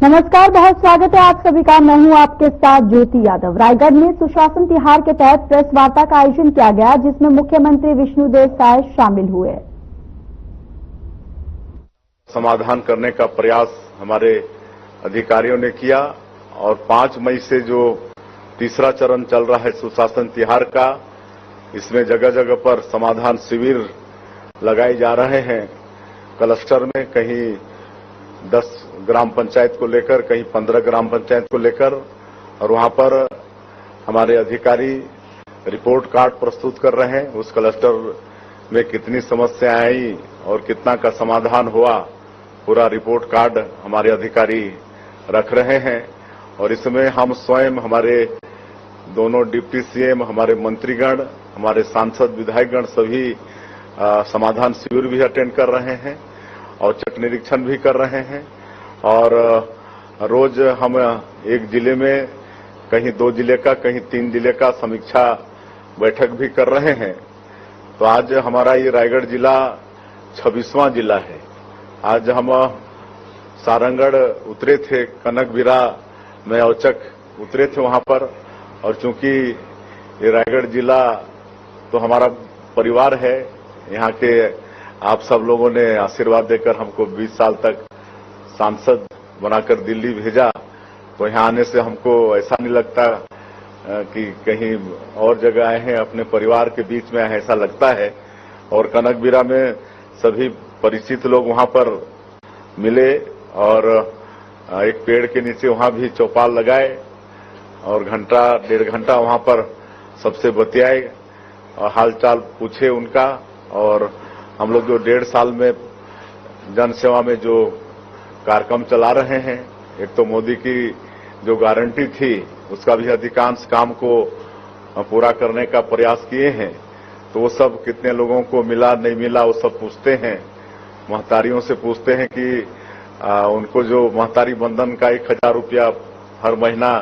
नमस्कार, बहुत स्वागत है आप सभी का। मैं हूं आपके साथ ज्योति यादव। रायगढ़ में सुशासन तिहार के तहत प्रेस वार्ता का आयोजन किया गया, जिसमें मुख्यमंत्री विष्णुदेव साय शामिल हुए। समाधान करने का प्रयास हमारे अधिकारियों ने किया और 5 मई से जो तीसरा चरण चल रहा है सुशासन तिहार का, इसमें जगह जगह पर समाधान शिविर लगाए जा रहे हैं। क्लस्टर में कहीं 10 ग्राम पंचायत को लेकर, कहीं 15 ग्राम पंचायत को लेकर, और वहां पर हमारे अधिकारी रिपोर्ट कार्ड प्रस्तुत कर रहे हैं। उस क्लस्टर में कितनी समस्याएं आई और कितना का समाधान हुआ, पूरा रिपोर्ट कार्ड हमारे अधिकारी रख रहे हैं। और इसमें हम स्वयं, हमारे दोनों डिप्टी सीएम, हमारे मंत्रीगण, हमारे सांसद, विधायकगण सभी समाधान शिविर भी अटेंड कर रहे हैं और चक निरीक्षण भी कर रहे हैं। और रोज हम एक जिले में, कहीं 2 जिले का, कहीं 3 जिले का समीक्षा बैठक भी कर रहे हैं। तो आज हमारा ये रायगढ़ जिला 26वां जिला है। आज हम सारंगढ़ उतरे थे, कनकबिरा में औचक उतरे थे वहां पर। और चूंकि ये रायगढ़ जिला तो हमारा परिवार है, यहाँ के आप सब लोगों ने आशीर्वाद देकर हमको 20 साल तक सांसद बनाकर दिल्ली भेजा, तो यहाँ आने से हमको ऐसा नहीं लगता कि कहीं और जगह आए हैं, अपने परिवार के बीच में आए, ऐसा लगता है। और कनकबिरा में सभी परिचित लोग वहां पर मिले और एक पेड़ के नीचे वहां भी चौपाल लगाए और घंटा 1.5 घंटा वहां पर सबसे बतियाए और हालचाल पूछे उनका। और हम लोग जो 1.5 साल में जन सेवा में जो कार्यक्रम चला रहे हैं, एक तो मोदी की जो गारंटी थी उसका भी अधिकांश काम को पूरा करने का प्रयास किए हैं। तो वो सब कितने लोगों को मिला, नहीं मिला, वो सब पूछते हैं। महतारियों से पूछते हैं कि उनको जो महतारी बंधन का 1000 रुपया हर महीना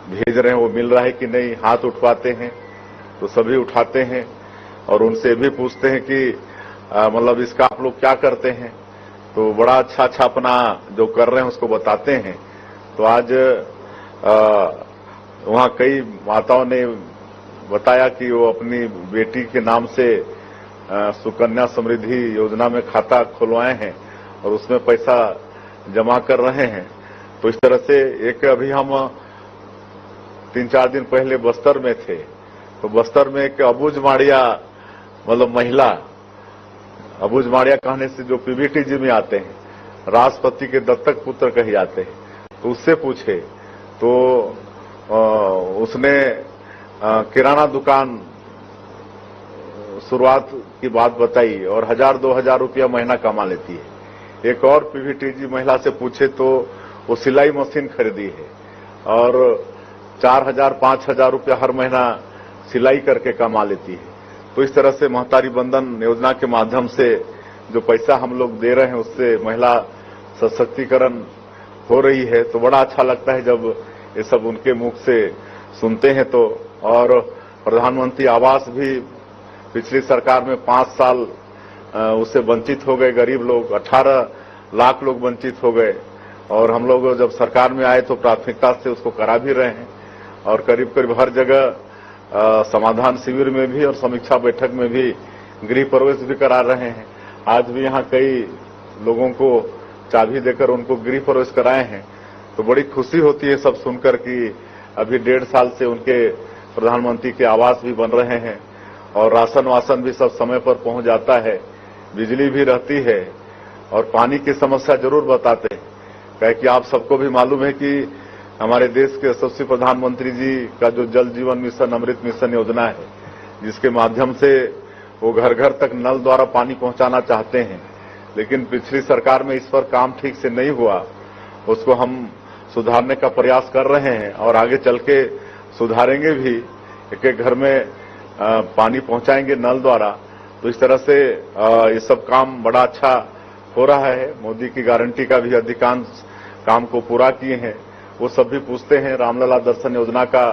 भेज रहे हैं वो मिल रहा है कि नहीं। हाथ उठवाते हैं तो सभी उठाते हैं और उनसे भी पूछते हैं कि मतलब इसका आप लोग क्या करते हैं। तो बड़ा अच्छा अपना जो कर रहे हैं उसको बताते हैं। तो आज वहां कई माताओं ने बताया कि वो अपनी बेटी के नाम से सुकन्या समृद्धि योजना में खाता खुलवाए हैं और उसमें पैसा जमा कर रहे हैं। तो इस तरह से एक, अभी हम 3-4 दिन पहले बस्तर में थे, तो बस्तर में एक अबूझ माड़िया, मतलब महिला, अबूझ माड़िया कहने से जो पीबीटीजी में आते हैं, राष्ट्रपति के दत्तक पुत्र कहे जाते हैं, तो उससे पूछे तो उसने किराना दुकान शुरुआत की बात बताई और 1000-2000 रुपया महीना कमा लेती है। एक और पीबीटीजी महिला से पूछे तो वो सिलाई मशीन खरीदी है और 4000-5000 रुपया हर महीना सिलाई करके कमा लेती है। तो इस तरह से महतारी बंधन योजना के माध्यम से जो पैसा हम लोग दे रहे हैं उससे महिला सशक्तिकरण हो रही है। तो बड़ा अच्छा लगता है जब ये सब उनके मुख से सुनते हैं। तो और प्रधानमंत्री आवास भी पिछली सरकार में 5 साल उससे वंचित हो गए गरीब लोग, 18 लाख लोग वंचित हो गए। और हम लोग जब सरकार में आए तो प्राथमिकता से उसको करा भी रहे हैं और करीब करीब हर जगह समाधान शिविर में भी और समीक्षा बैठक में भी गृह प्रवेश भी करा रहे हैं। आज भी यहाँ कई लोगों को चाबी देकर उनको गृह प्रवेश कराए हैं। तो बड़ी खुशी होती है सब सुनकर कि अभी 1.5 साल से उनके प्रधानमंत्री के आवास भी बन रहे हैं और राशन वासन भी सब समय पर पहुंच जाता है, बिजली भी रहती है और पानी की समस्या जरूर बताते हैं। क्या कि आप सबको भी मालूम है कि हमारे देश के यशस्वी प्रधानमंत्री जी का जो जल जीवन मिशन, अमृत मिशन योजना है, जिसके माध्यम से वो घर घर तक नल द्वारा पानी पहुंचाना चाहते हैं, लेकिन पिछली सरकार में इस पर काम ठीक से नहीं हुआ। उसको हम सुधारने का प्रयास कर रहे हैं और आगे चल के सुधारेंगे भी। एक एक घर में पानी पहुंचाएंगे नल द्वारा। तो इस तरह से ये सब काम बड़ा अच्छा हो रहा है। मोदी की गारंटी का भी अधिकांश काम को पूरा किए हैं। वो सब भी पूछते हैं रामलला दर्शन योजना का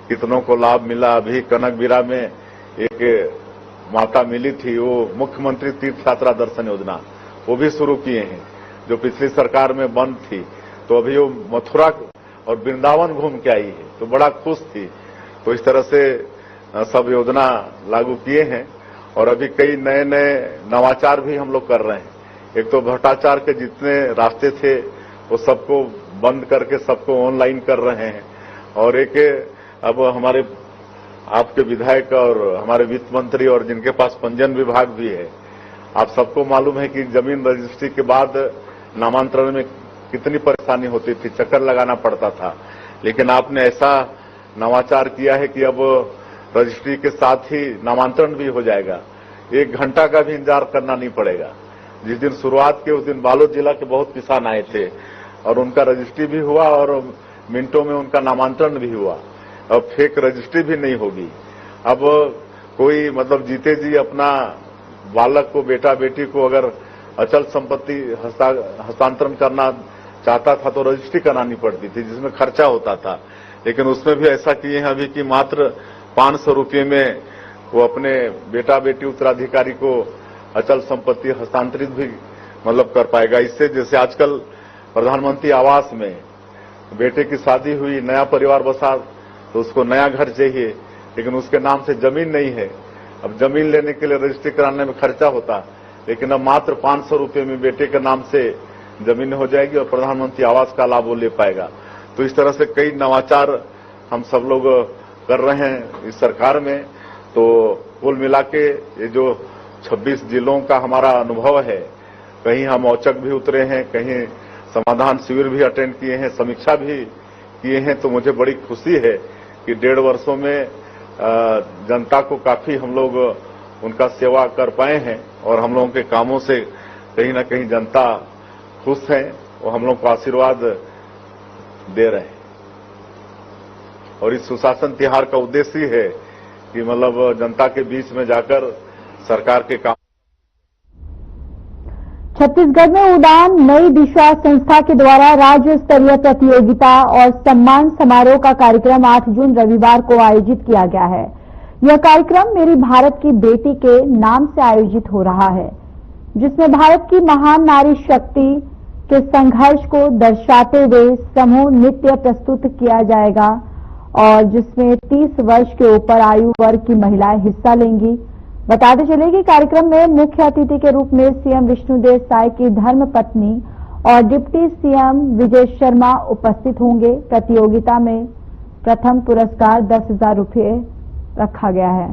कितनों को लाभ मिला। अभी कनकबिरा में एक माता मिली थी, वो मुख्यमंत्री तीर्थ यात्रा दर्शन योजना वो भी शुरू किए हैं, जो पिछली सरकार में बंद थी। तो अभी वो मथुरा और वृंदावन घूम के आई है, तो बड़ा खुश थी। तो इस तरह से सब योजना लागू किए हैं और अभी कई नए नए नवाचार भी हम लोग कर रहे हैं। एक तो भ्रष्टाचार के जितने रास्ते थे वो सबको बंद करके सबको ऑनलाइन कर रहे हैं, और एक अब हमारे आपके विधायक और हमारे वित्त मंत्री और जिनके पास पंजीयन विभाग भी है, आप सबको मालूम है कि जमीन रजिस्ट्री के बाद नामांतरण में कितनी परेशानी होती थी, चक्कर लगाना पड़ता था। लेकिन आपने ऐसा नवाचार किया है कि अब रजिस्ट्री के साथ ही नामांतरण भी हो जाएगा, 1 घंटा का भी इंतजार करना नहीं पड़ेगा। जिस दिन शुरुआत के उस दिन बालोद जिला के बहुत किसान आए थे और उनका रजिस्ट्री भी हुआ और मिनटों में उनका नामांतरण भी हुआ। अब फेक रजिस्ट्री भी नहीं होगी। अब कोई मतलब जीते जी अपना बालक को, बेटा बेटी को अगर अचल संपत्ति हस्तांतरण करना चाहता था तो रजिस्ट्री करानी पड़ती थी, जिसमें खर्चा होता था। लेकिन उसमें भी ऐसा किए हैं अभी कि मात्र 500 रुपये में वो अपने बेटा बेटी उत्तराधिकारी को अचल संपत्ति हस्तांतरित भी मतलब कर पाएगा। इससे जैसे आजकल प्रधानमंत्री आवास में बेटे की शादी हुई, नया परिवार बसा, तो उसको नया घर चाहिए, लेकिन उसके नाम से जमीन नहीं है। अब जमीन लेने के लिए रजिस्ट्री कराने में खर्चा होता, लेकिन अब मात्र 500 रुपये में बेटे के नाम से जमीन हो जाएगी और प्रधानमंत्री आवास का लाभ वो ले पाएगा। तो इस तरह से कई नवाचार हम सब लोग कर रहे हैं इस सरकार में। तो कुल मिला के ये जो 26 जिलों का हमारा अनुभव है, कहीं हम औचक भी उतरे हैं, कहीं समाधान शिविर भी अटेंड किए हैं, समीक्षा भी किए हैं। तो मुझे बड़ी खुशी है कि 1.5 वर्षों में जनता को काफी हम लोग उनका सेवा कर पाए हैं और हम लोगों के कामों से कहीं ना कहीं जनता खुश है और हम लोग को आशीर्वाद दे रहे हैं। और इस सुशासन तिहार का उद्देश्य ही है कि मतलब जनता के बीच में जाकर सरकार के काम। छत्तीसगढ़ में उड़ान नई दिशा संस्था के द्वारा राज्य स्तरीय प्रतियोगिता और सम्मान समारोह का कार्यक्रम 8 जून रविवार को आयोजित किया गया है। यह कार्यक्रम मेरी भारत की बेटी के नाम से आयोजित हो रहा है, जिसमें भारत की महान नारी शक्ति के संघर्ष को दर्शाते हुए समूह नृत्य प्रस्तुत किया जाएगा और जिसमें 30 वर्ष के ऊपर आयु वर्ग की महिलाएं हिस्सा लेंगी। बताते चले कि कार्यक्रम में मुख्य अतिथि के रूप में सीएम विष्णुदेव साय की धर्मपत्नी और डिप्टी सीएम विजय शर्मा उपस्थित होंगे। प्रतियोगिता में प्रथम पुरस्कार 10,000 रुपये रखा गया है।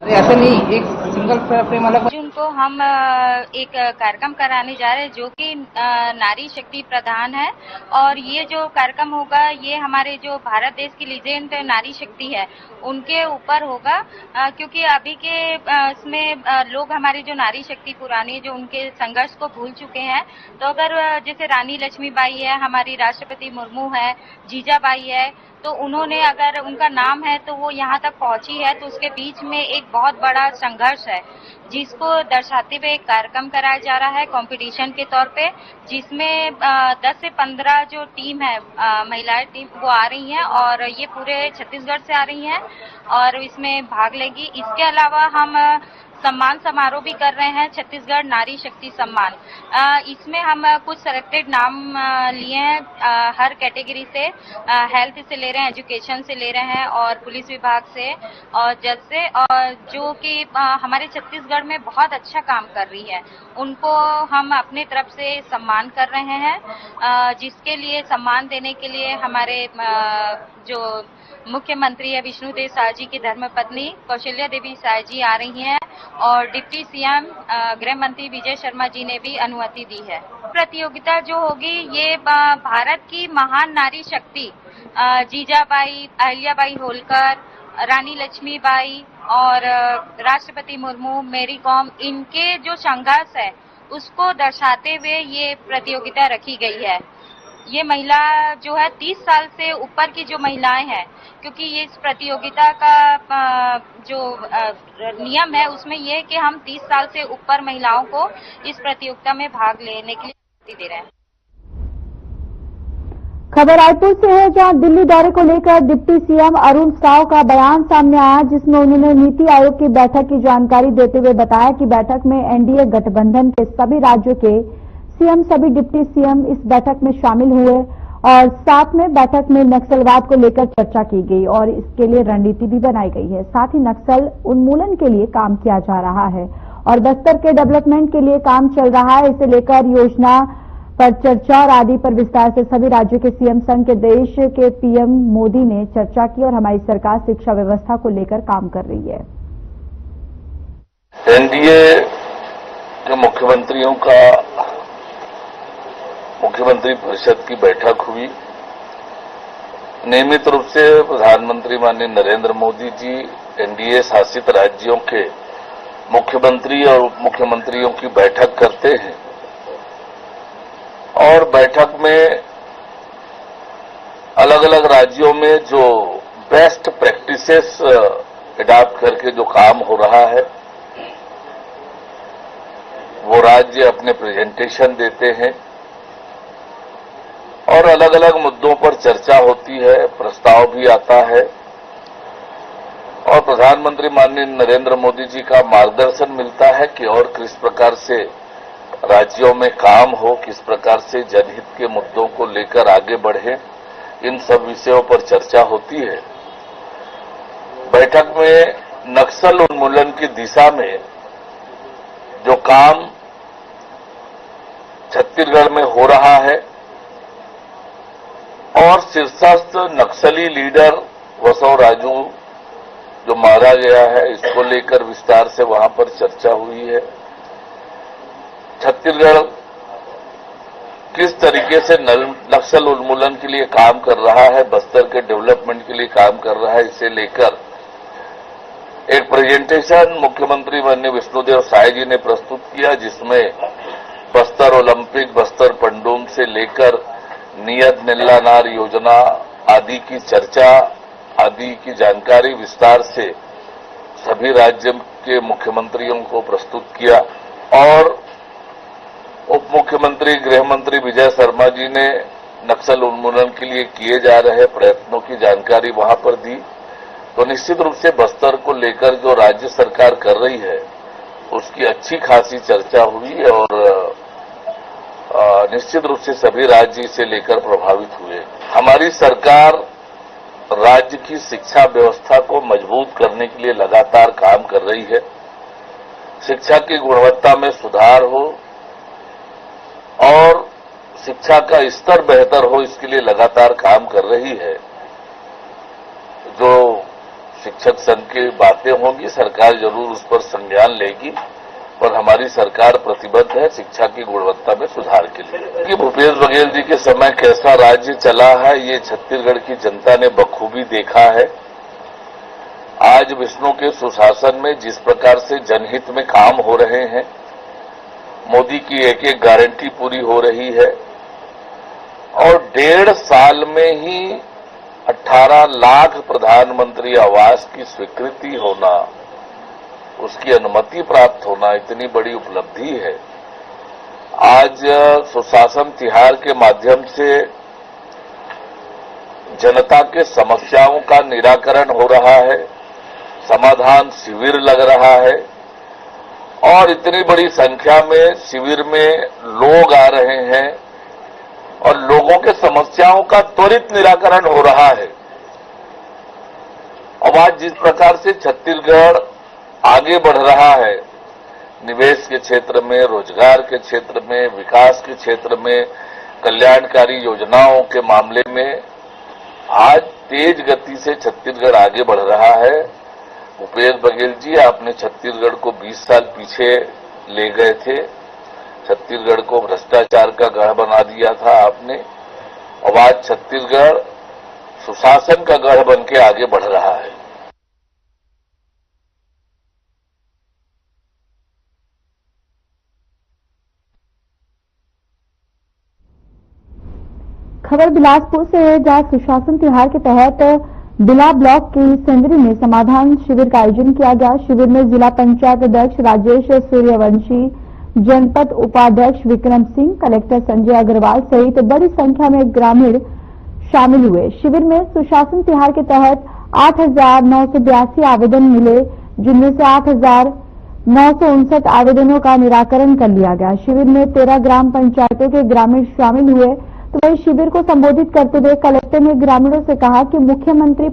ऐसा नहीं, एक सिंगल फ्रेम अलग। जून को हम एक कार्यक्रम कराने जा रहे हैं जो कि नारी शक्ति प्रधान है, और ये जो कार्यक्रम होगा ये हमारे जो भारत देश की लीजेंड नारी शक्ति है उनके ऊपर होगा, क्योंकि अभी के इसमें लोग हमारी जो नारी शक्ति पुरानी जो उनके संघर्ष को भूल चुके हैं। तो अगर जैसे रानी लक्ष्मीबाई है, हमारी राष्ट्रपति मुर्मू है, जीजाबाई है, तो उन्होंने अगर उनका नाम है तो वो यहाँ तक पहुंची है, तो उसके बीच में एक बहुत बड़ा संघर्ष है जिसको दर्शाते हुए एक कार्यक्रम कराया जा रहा है कंपटीशन के तौर पे, जिसमें 10 से 15 जो टीम है महिलाएं टीम वो आ रही हैं और ये पूरे छत्तीसगढ़ से आ रही हैं और इसमें भाग लेगी। इसके अलावा हम सम्मान समारोह भी कर रहे हैं, छत्तीसगढ़ नारी शक्ति सम्मान। इसमें हम कुछ सेलेक्टेड नाम लिए हैं हर कैटेगरी से, हेल्थ से ले रहे हैं, एजुकेशन से ले रहे हैं और पुलिस विभाग से और जज से, और जो कि हमारे छत्तीसगढ़ में बहुत अच्छा काम कर रही है उनको हम अपने तरफ से सम्मान कर रहे हैं, जिसके लिए सम्मान देने के लिए हमारे जो मुख्यमंत्री है विष्णुदेव साय जी की धर्मपत्नी कौशल्या देवी साय जी आ रही हैं और डिप्टी सीएम गृह मंत्री विजय शर्मा जी ने भी अनुमति दी है। प्रतियोगिता जो होगी ये भारत की महान नारी शक्ति जीजाबाई, अहिल्याबाई होलकर, रानी लक्ष्मीबाई और राष्ट्रपति मुर्मू, मेरी कॉम, इनके जो संघर्ष है उसको दर्शाते हुए ये प्रतियोगिता रखी गई है। ये महिला जो है 30 साल से ऊपर की जो महिलाएं हैं, क्योंकि ये इस प्रतियोगिता का जो नियम है उसमें ये है कि हम 30 साल से ऊपर महिलाओं को इस प्रतियोगिता में भाग लेने के लिए दे रहे हैं। खबर रायपुर से है, जहां दिल्ली दौरे को लेकर डिप्टी सीएम अरुण साव का बयान सामने आया, जिसमें उन्होंने नीति आयोग की बैठक की जानकारी देते हुए बताया कि बैठक में एनडीए गठबंधन के सभी राज्यों के सीएम, सभी डिप्टी सीएम इस बैठक में शामिल हुए और साथ में बैठक में नक्सलवाद को लेकर चर्चा की गई और इसके लिए रणनीति भी बनाई गई है। साथ ही नक्सल उन्मूलन के लिए काम किया जा रहा है और बस्तर के डेवलपमेंट के लिए काम चल रहा है। इसे लेकर योजना पर चर्चा और आदि पर विस्तार से सभी राज्यों के सीएम संग के देश के पीएम मोदी ने चर्चा की और हमारी सरकार शिक्षा व्यवस्था को लेकर काम कर रही है। एनडीए के मुख्यमंत्रियों का मुख्यमंत्री परिषद की बैठक हुई। नियमित रूप से प्रधानमंत्री माननीय नरेंद्र मोदी जी एनडीए शासित राज्यों के मुख्यमंत्री और उप मुख्यमंत्रियों की बैठक करते हैं और बैठक में अलग अलग राज्यों में जो बेस्ट प्रैक्टिसेस अडॉप्ट करके जो काम हो रहा है वो राज्य अपने प्रेजेंटेशन देते हैं और अलग अलग मुद्दों पर चर्चा होती है, प्रस्ताव भी आता है और प्रधानमंत्री माननीय नरेंद्र मोदी जी का मार्गदर्शन मिलता है कि और किस प्रकार से राज्यों में काम हो, किस प्रकार से जनहित के मुद्दों को लेकर आगे बढ़े, इन सब विषयों पर चर्चा होती है। बैठक में नक्सल उन्मूलन की दिशा में जो काम छत्तीसगढ़ में हो रहा है और शीर्षस्थ नक्सली लीडर वसव राजू जो मारा गया है, इसको लेकर विस्तार से वहां पर चर्चा हुई है। छत्तीसगढ़ किस तरीके से नक्सल उन्मूलन के लिए काम कर रहा है, बस्तर के डेवलपमेंट के लिए काम कर रहा है, इसे लेकर एक प्रेजेंटेशन मुख्यमंत्री माननीय विष्णुदेव साय जी ने प्रस्तुत किया, जिसमें बस्तर ओलंपिक, बस्तर पंडुम से लेकर नियत नीलानार योजना आदि की चर्चा, आदि की जानकारी विस्तार से सभी राज्य के मुख्यमंत्रियों को प्रस्तुत किया और उप मुख्यमंत्री गृह मंत्री विजय शर्मा जी ने नक्सल उन्मूलन के लिए किए जा रहे प्रयत्नों की जानकारी वहां पर दी। तो निश्चित रूप से बस्तर को लेकर जो राज्य सरकार कर रही है उसकी अच्छी खासी चर्चा हुई और निश्चित रूप से सभी राज्य इसे लेकर प्रभावित हुए। हमारी सरकार राज्य की शिक्षा व्यवस्था को मजबूत करने के लिए लगातार काम कर रही है। शिक्षा की गुणवत्ता में सुधार हो और शिक्षा का स्तर बेहतर हो, इसके लिए लगातार काम कर रही है। जो शिक्षक संघ की बातें होंगी सरकार जरूर उस पर संज्ञान लेगी, पर हमारी सरकार प्रतिबद्ध है शिक्षा की गुणवत्ता में सुधार के लिए। कि भूपेश बघेल जी के समय कैसा राज्य चला है ये छत्तीसगढ़ की जनता ने बखूबी देखा है। आज विष्णु के सुशासन में जिस प्रकार से जनहित में काम हो रहे हैं, मोदी की एक एक गारंटी पूरी हो रही है और 1.5 साल में ही 18 लाख प्रधानमंत्री आवास की स्वीकृति होना, उसकी अनुमति प्राप्त होना इतनी बड़ी उपलब्धि है। आज सुशासन तिहार के माध्यम से जनता के समस्याओं का निराकरण हो रहा है, समाधान शिविर लग रहा है और इतनी बड़ी संख्या में शिविर में लोग आ रहे हैं और लोगों के समस्याओं का त्वरित निराकरण हो रहा है। अब आज जिस प्रकार से छत्तीसगढ़ आगे बढ़ रहा है, निवेश के क्षेत्र में, रोजगार के क्षेत्र में, विकास के क्षेत्र में, कल्याणकारी योजनाओं के मामले में आज तेज गति से छत्तीसगढ़ आगे बढ़ रहा है। भूपेश बघेल जी, आपने छत्तीसगढ़ को 20 साल पीछे ले गए थे, छत्तीसगढ़ को भ्रष्टाचार का गढ़ बना दिया था आपने। अब आज छत्तीसगढ़ सुशासन का गढ़ बन के आगे बढ़ रहा है। खबर बिलासपुर से है, जहां सुशासन तिहार के तहत बिला ब्लॉक की सेंदरी में समाधान शिविर का आयोजन किया गया। शिविर में जिला पंचायत अध्यक्ष राजेश सूर्यवंशी, जनपद उपाध्यक्ष विक्रम सिंह, कलेक्टर संजय अग्रवाल सहित बड़ी संख्या में ग्रामीण शामिल हुए। शिविर में सुशासन तिहार के तहत 8,982 आवेदन मिले, जिनमें से 8,959 आवेदनों का निराकरण कर लिया गया। शिविर में 13 ग्राम पंचायतों के ग्रामीण शामिल हुए। तो वही शिविर को संबोधित करते हुए कलेक्टर ने ग्रामीणों से कहा कि मुख्यमंत्री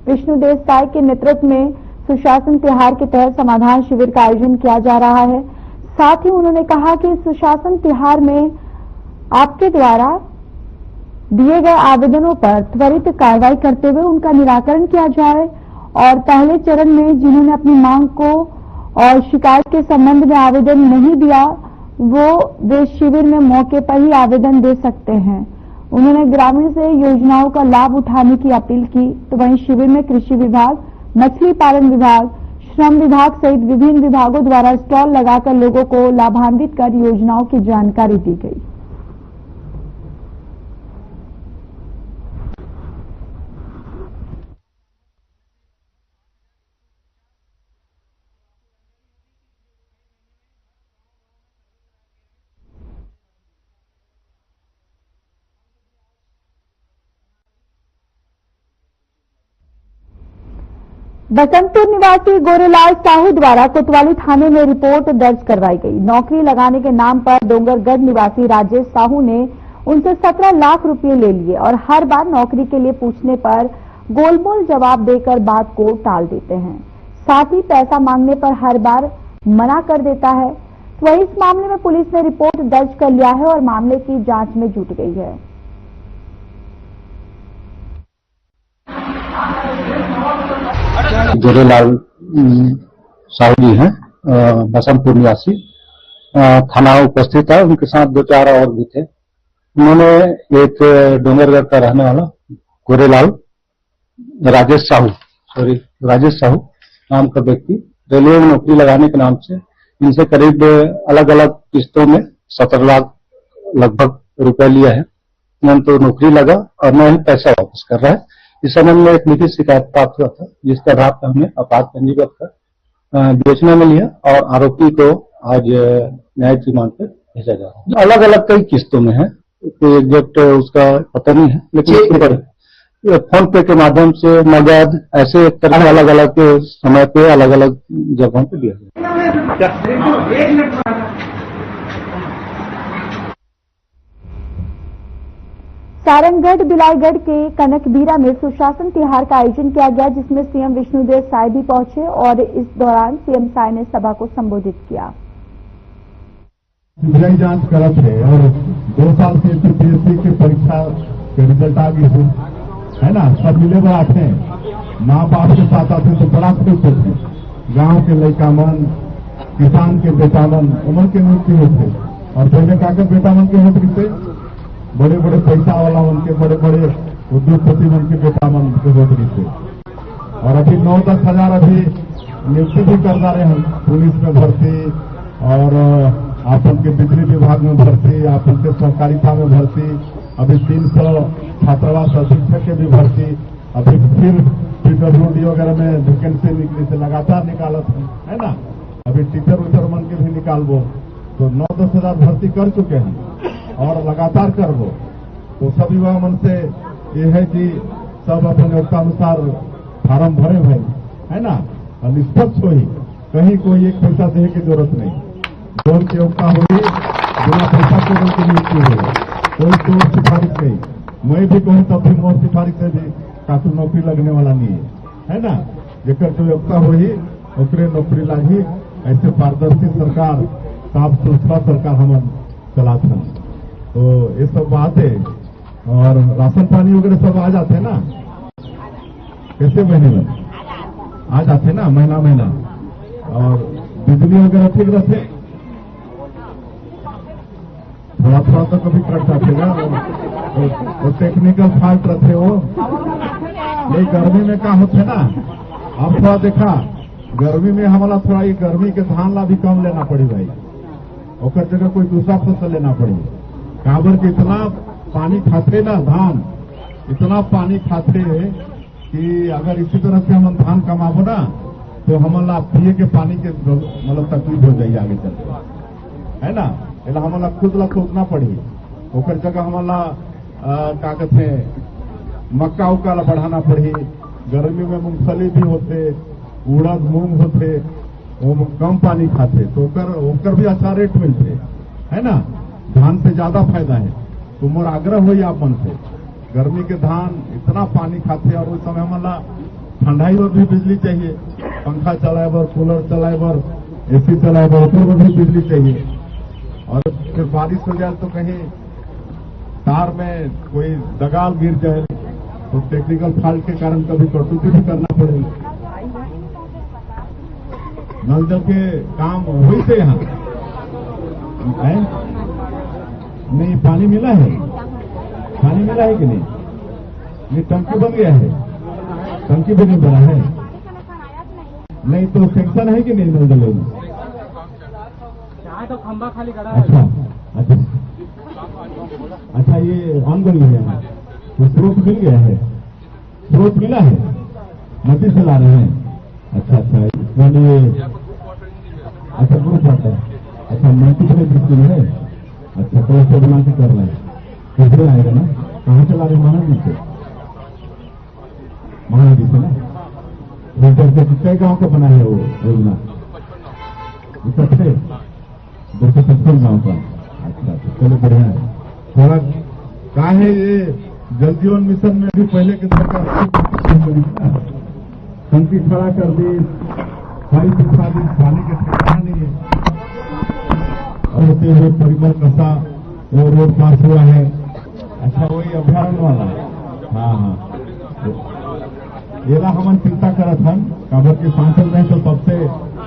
विष्णुदेव साय के नेतृत्व में सुशासन तिहार के तहत समाधान शिविर का आयोजन किया जा रहा है। साथ ही उन्होंने कहा कि सुशासन तिहार में आपके द्वारा दिए गए आवेदनों पर त्वरित कार्रवाई करते हुए उनका निराकरण किया जाए और पहले चरण में जिन्होंने अपनी मांग को और शिकायत के संबंध में आवेदन नहीं दिया वे शिविर में मौके पर ही आवेदन दे सकते हैं। उन्होंने ग्रामीण से योजनाओं का लाभ उठाने की अपील की। तो वहीं शिविर में कृषि विभाग, मछली पालन विभाग, श्रम विभाग सहित विभिन्न विभागों द्वारा स्टॉल लगाकर लोगों को लाभान्वित कर योजनाओं की जानकारी दी गई। बसंतपुर निवासी गोरेलाल साहू द्वारा कोतवाली थाने में रिपोर्ट दर्ज करवाई गई। नौकरी लगाने के नाम पर डोंगरगढ़ निवासी राजेश साहू ने उनसे 17 लाख रुपए ले लिए और हर बार नौकरी के लिए पूछने पर गोलमोल जवाब देकर बात को टाल देते हैं। साथ ही पैसा मांगने पर हर बार मना कर देता है। वहीं इस मामले में पुलिस ने रिपोर्ट दर्ज कर लिया है और मामले की जांच में जुट गई है। गोरेलाल साहू जी हैं, बसंतपुर निवासी, थाना उपस्थित है। उनके साथ 2-4 और भी थे। उन्होंने एक डोंगरगढ़ का रहने वाला गोरेलाल राजेश साहू नाम का व्यक्ति रेलवे में नौकरी लगाने के नाम से इनसे करीब अलग अलग किस्तों में 17 लाख लगभग रुपए लिया है। न तो नौकरी लगा और न ही पैसा वापस कर रहा है। इस संबंध में एक लिखित शिकायत प्राप्त हुआ था, जिसके आधार पर हमने अपराध पंजीबद्ध कर विवेचना में लिया और आरोपी को आज न्यायिक रिमांड पर भेजा जा रहा है। अलग अलग कई किस्तों में है, कोई एग्जैक्ट उसका पता नहीं है, लेकिन फोन पे के माध्यम से नगद ऐसे करके अलग अलग समय पे अलग अलग जगहों पे दिया गया। सारंगगढ़ बिलाईगढ़ के कनकबीरा में सुशासन तिहार का आयोजन किया गया, जिसमें सीएम विष्णुदेव साय भी पहुंचे और इस दौरान सीएम साय ने सभा को संबोधित किया। सीबीआई जांच करत है और 2 साल से यूपीएससी की परीक्षा के रिजल्ट आ गई है ना। सब मिले बात है, माँ बाप के साथ आते तो बड़ा खुश होते। गांव के लड़का मन, किसान के बेटा मन, उम्र के नौकरी होते और पहले काकर बेटा मन के नौकरी से बड़े बड़े पैसा वाला मन के, बड़े बड़े उद्योगपति मन के बेटा मन के नौकरी से। और अभी 9-10 हजार अभी नियुक्ति भी कर रहे हैं, पुलिस में भर्ती और आपन के बिजली विभाग में भर्ती, आपन के सहकारिता में भर्ती, अभी 300 छात्रावास अधीक्षक के भी भर्ती, अभी फिर PWD वगैरह में वैकेंसी निकली से लगातार निकालत है ना। अभी टीचर उचर मन के भी निकालबो तो 9-10 हजार भर्ती कर चुके हैं और लगातार करबो। तो सब युवा मन से ये है कि सब अपने योग्यता अनुसार फार्म भरे भाई है ना, और निष्पक्ष हो ही, कहीं कोई एक पैसा देने की जरूरत नहीं। जोर की योग्यता होगी, बिना पैसा के जोर की नियुक्ति होगी, कोई चोर सिफारिश नहीं। मैं भी कहूँ तब भी मोर सिफारिश से भी काफी नौकरी लगने वाला नहीं है ना। जेकर जो योग्यता होगी ओकरे नौकरी लागी। ऐसे पारदर्शी सरकार, साफ सुथरा सरकार हम चलाते हैं। तो ये सब बात है। और राशन पानी वगैरह सब आ जाते हैं ना, कैसे महीने में आ जाते ना, महीना। और बिजली वगैरह ठीक रहते, थोड़ा तो कभी कट जाते ना, वो टेक्निकल फॉल्ट रहते वो। ये गर्मी में क्या होते ना, अब थोड़ा देखा गर्मी में हमारा थोड़ा ये गर्मी के धान ला भी कम लेना पड़ी भाई, और जगह कोई दूसरा फसल लेना पड़ी। काबर के इतना पानी खाते ना, धान इतना पानी खाते कि अगर इसी तरह से हम धान कमाबो ना तो हमारा पिए के पानी के मतलब तकलीफ हो जाए आगे चलते है ना। इला हमारा खुद ला सोचना पड़ी, ओकर जगह हमारा क्या कहते मक्का उक्का ला बढ़ाना पड़ी। गर्मी में मूंगफली भी होते, उड़द मूंग होते, वो कम पानी खाते तो ओकर भी अच्छा रेट मिलते, है ना। धान से ज्यादा फायदा है। तो मोर आग्रह हुई आपन से, गर्मी के धान इतना पानी खाते और उस समय हमारा ठंडाई पर भी बिजली चाहिए, पंखा चलाए बर, कूलर चलाए बर, एसी चलाए बर, ऊपर पर भी बिजली चाहिए। और फिर बारिश हो जाए तो कहीं तार में कोई दगाल गिर जाए तो टेक्निकल फॉल्ट के कारण कभी कटौती भी करना पड़ेगा। नल जल के काम हुई थे यहाँ है? नहीं, पानी मिला है? पानी मिला है कि नहीं? ये टंकी बन गया है? टंकी भी नहीं बना है? नहीं तो सेक्शन है कि नहीं नल जल में? तो खंबा खाली करा। अच्छा अच्छा अच्छा, ये ऑन बन गया है तो स्रोत मिल गया है? स्रोत मिला है? नदी से ला रहे हैं? अच्छा अच्छा, इसमें ये अच्छा ग्रुप आता है। अच्छा, मल्टी दृष्टि में है? अच्छा, तो उसको बना के कर रहे हैं, कैसे आएगा ना? कहाँ से ला रहे हैं? महानदी से? महानदी से ना? फिल्टर से कितने गांव का बना है वो योजना? सबसे 255 गांव का। अच्छा, चलो बढ़िया है। थोड़ा का है ये जल जीवन मिशन में भी पहले के सरकार टंकी खड़ा कर दी, पानी सुखा दी, पानी के ठिकाना नहीं है। और होते हुए परिमल कसा वो रोड पास हुआ है। अच्छा, वही अभ्यारण्य वाला? हाँ हाँ, ये ला हम चिंता करत हन, काबर के सांसद नहीं तो सबसे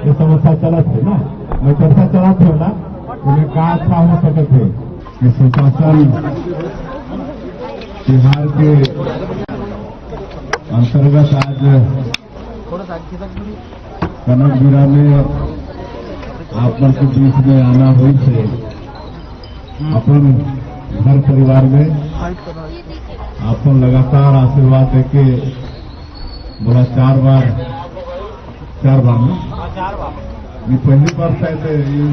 ये समस्या चलत है ना। मैं चर्चा चलात हो ना, उन्हें कहा अच्छा हो सकत है कि सुशासन बिहार के अंतर्गत आज कनकबिरा में आप मन के बीच में आना हुई थे। अपन घर परिवार में आपन लगातार आशीर्वाद देके बोला 4 बार में ये पहली बार शायद ये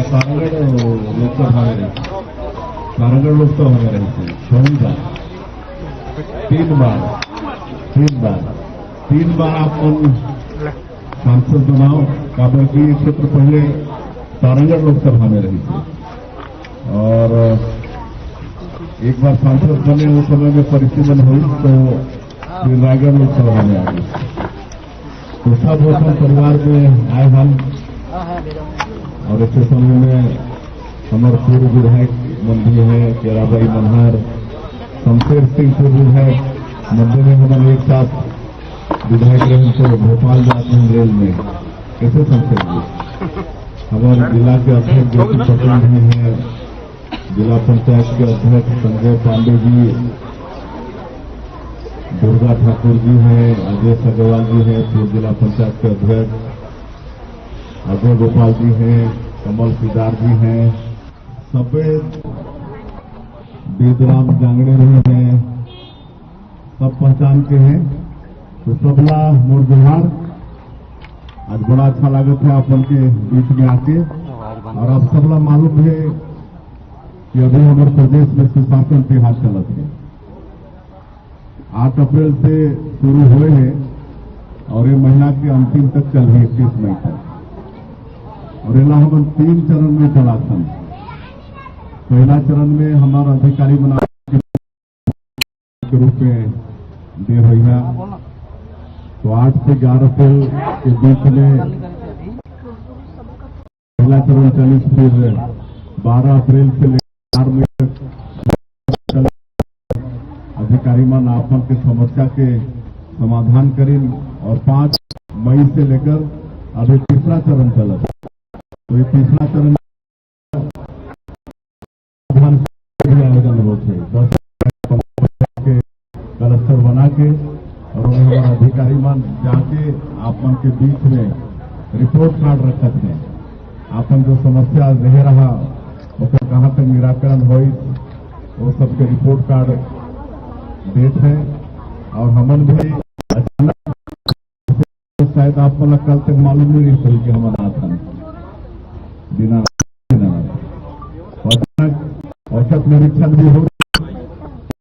सारंगढ़ लोकसभा में रही, सारंगढ़ लोकसभा में रही थी 3 बार आप सांसद बनाओ। काबर की क्षेत्र पहले सारंगढ़ लोकसभा में रही थी और एक बार सांसद बने, उस समय में परिसीमन हुई तो फिर रायगढ़ लोकसभा में आ गई। तो सब अपन परिवार में आए हम और ऐसे समय में हमारे पूर्व विधायक मंत्री है केराबाई मनहर, शमशेर सिंह पूर्व विधायक मध्य में हमारे एक साथ विधायक रहे तो भोपाल जाते हैं रेल में। कैसे शमशेर जी? हमारे जिला के अध्यक्ष ज्योति पटेल जी हैं, जिला पंचायत के अध्यक्ष संजय पांडे जी, दुर्गा ठाकुर जी हैं, अजय अग्रवाल जी हैं, पूर्व जिला पंचायत के अध्यक्ष अजय गोपाल जी हैं, कमल सिदार जी हैं, सफेद बेदराम जांगड़े रहे हैं, सब पहचान के हैं। तो सबला मोर जोहार, आज बड़ा अच्छा लागत है आप उनके बीच में आके। और अब सबला मालूम है कि अभी हमारे प्रदेश में सुशासन तिहार चलत है। 8 अप्रैल से शुरू हुए हैं और ये महीना के अंतिम तक चल रही 21 मई तक। और इला हम 3 चरण में चला था। पहला चरण में हमारा अधिकारी बना के रूप में दे रही, तो 8 से 11 अप्रैल के बीच में पहला चरण चली, फिर 12 अप्रैल से लेकर 4 मई तक अधिकारी मान आपन के समस्या के समाधान करें और 5 मई से लेकर अभी तीसरा चरण चला। तो ये तीसरा चरण आयोजन होते 10 के क्लस्टर बना के और हमारा अधिकारी मान जाके आपन के बीच में रिपोर्ट कार्ड रखत है। आपन जो समस्या रह रहा उसका कहाँ तक निराकरण हो, वो सबके रिपोर्ट कार्ड देते हैं। और हमन भी अचानक शायद आपको कल तक मालूम नहीं रही कि हमारा आता बिना अचानक औसत निरीक्षण भी हो।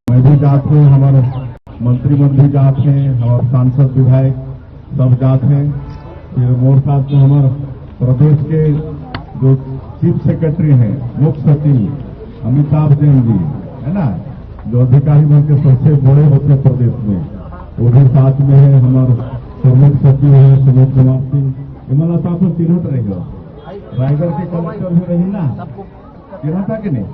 मैं भी जाता हूँ, हमारे मंत्रीमंडल भी जाते हैं और सांसद विधायक सब जाते हैं। फिर मोर साथ में हमारे प्रदेश के जो चीफ सेक्रेटरी हैं, मुख्य सचिव अमिताभ जैन जी है ना, जो अधिकारी बन के सबसे बड़े होते प्रदेश में, वो भी साथ में है। हमारे प्रमुख सचिव है सुमित कुमार सिंह। इमला साहब को चिन्हत रहेगा, रायगढ़ के कलेक्टर भी रही ना, चिन्ह था कि नहीं?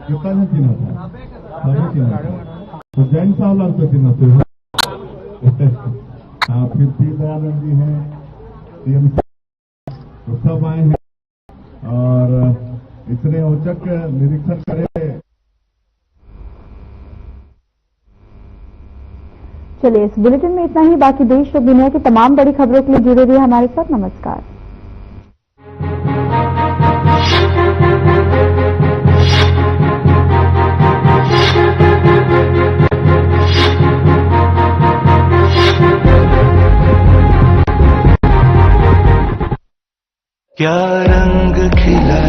कितना ने चिन्ह था? सभी चिन्ह था। तो जैन साहब लाल को चिन्ह थे। हाँ, फिर पी दयानंद जी हैं, सीएम तो सब आए हैं और इतने औचक निरीक्षण करे। चलिए, इस बुलेटिन में इतना ही। बाकी देश और दुनिया की तमाम बड़ी खबरों के लिए जुड़े रहिए हमारे साथ। नमस्कार। क्या रंग खिला